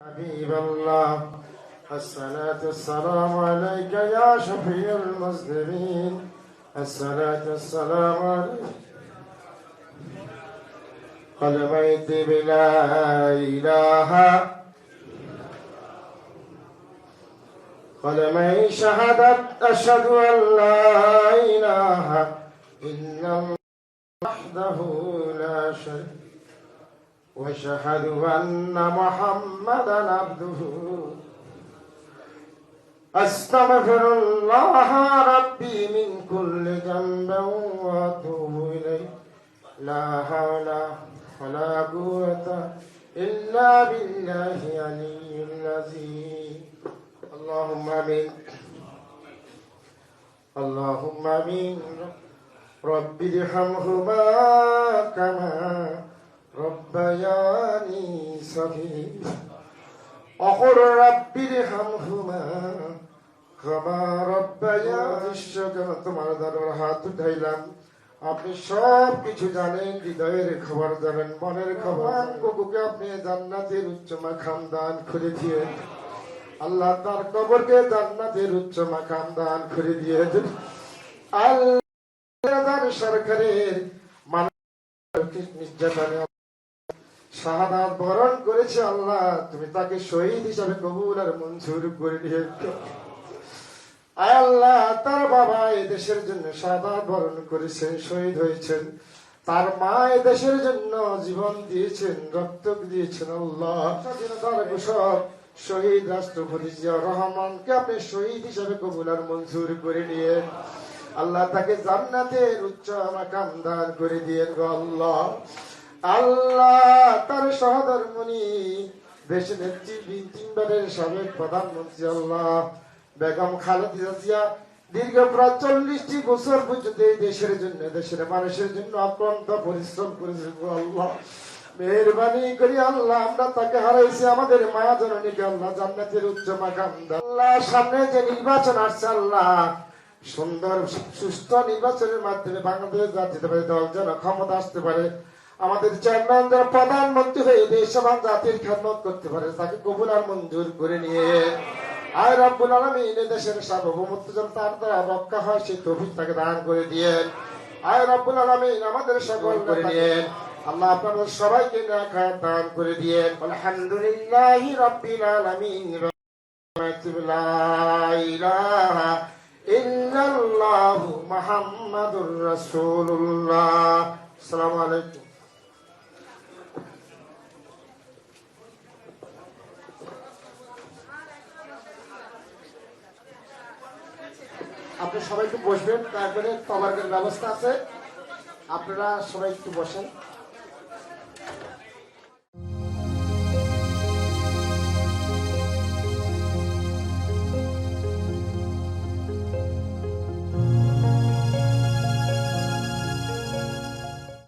حبيب الله الصلاة والسلام عليك يا شفيع المذنبين الصلاة والسلام عليك قلبيت بلا إله قلمي شهدت أشهد أن لا إله إلا الله وحده لا شريك واشهد أن محمدا عبده أستغفر الله ربي من كل ذنب وأتوب إليه لا حول ولا قوة إلا بالله العلي العظيم اللهم آمين اللهم آمين رب ارحمهما كما ربياني صغيرا أقول رب ارحمهما كما ربياني صغيرا তোমার দরবারে হাত উঠাইলাম আপনি সব কিছু জানেন হৃদয়ের খবর জানেন মনের খবর গুগুকে আপনি জান্নাতের উচ্চ মাকাম দান করে দিয়ে আল্লাহ তার কবরকে জান্নাতের উচ্চ মাকাম দান করে দিয়ে আল্লাহ সরকারের মানুষ নির্যাতনে শাহাদাত বরণ করেছে আল্লাহ তুমি তাকে শহীদ হিসাবে কবুল আর মঞ্জুর করে নিয়েছো আয় আল্লাহ তার বাবা এই দেশের জন্য শাহাদাত বরণ করেছেন শহীদ হয়েছেন তার মা এই দেশের জন্য জীবন দিয়েছেন রক্ত দিয়েছেন আল্লাহ স্বাধীনতার সব শহীদ রাষ্ট্রপতি জিয়াউর রহমানকে আপনি শহীদ হিসাবে কবুল আর মঞ্জুর করে নিয়ে আল্লাহ তাকে জান্নাতের উচ্চ মাকাম দান করে দিয়েন গো আল্লাহ আল্লাহ তার সহধর্মণি দেশ নেত্রী তিনবারের সাবেক প্রধানমন্ত্রী আল্লাহ বেগম খালেদা জিয়া দীর্ঘ প্রায় 40টি বছর পর্যন্ত এই দেশের জন্য দেশের মানুষের জন্য অক্লান্ত পরিশ্রম করেছে আল্লাহ মেহরবানি করি আল্লাহ আমরা তাকে হারাইছি আমাদের মায়া জননীকে আল্লাহ জান্নাতের উচ্চ মাকাম দান আল্লাহ সামনে যে নির্বাচন আসছে আল্লাহ সুন্দর সুস্থ নির্বাচনের মাধ্যমে বাংলাদেশ জাতীয়তাবাদী দল যেন ক্ষমতা আসতে পারে আমাদের চেয়ারম্যান যারা প্রধানমন্ত্রী হয়ে দেশ এবং জাতির খেদমত করতে পারে তাকে কবুল আর মঞ্জুর করে নিয়ে আয় রব্বুল আলামিন এই দেশের সার্বভৌমত্ব যেন তার দ্বারা রক্ষা হয় সেই তৌফিক তাকে দান করে দিয়ে আয় রব্বুল আলামিন আমাদের সকল করে নিয়ে আল্লাহ আপনাদের সবাইকে নেক হায়াত দান করে দিয়ে আলহামদুলিল্লাহি রাব্বিল আলামিন লা ইলাহা ইল্লাল্লাহু মুহাম্মাদুর রাসূলুল্লাহ আসসালামু আলাইকুম আপনি সবাই একটু বসবেন তারপরে তবারকের ব্যবস্থা আছে আপনারা সবাই একটু বসেন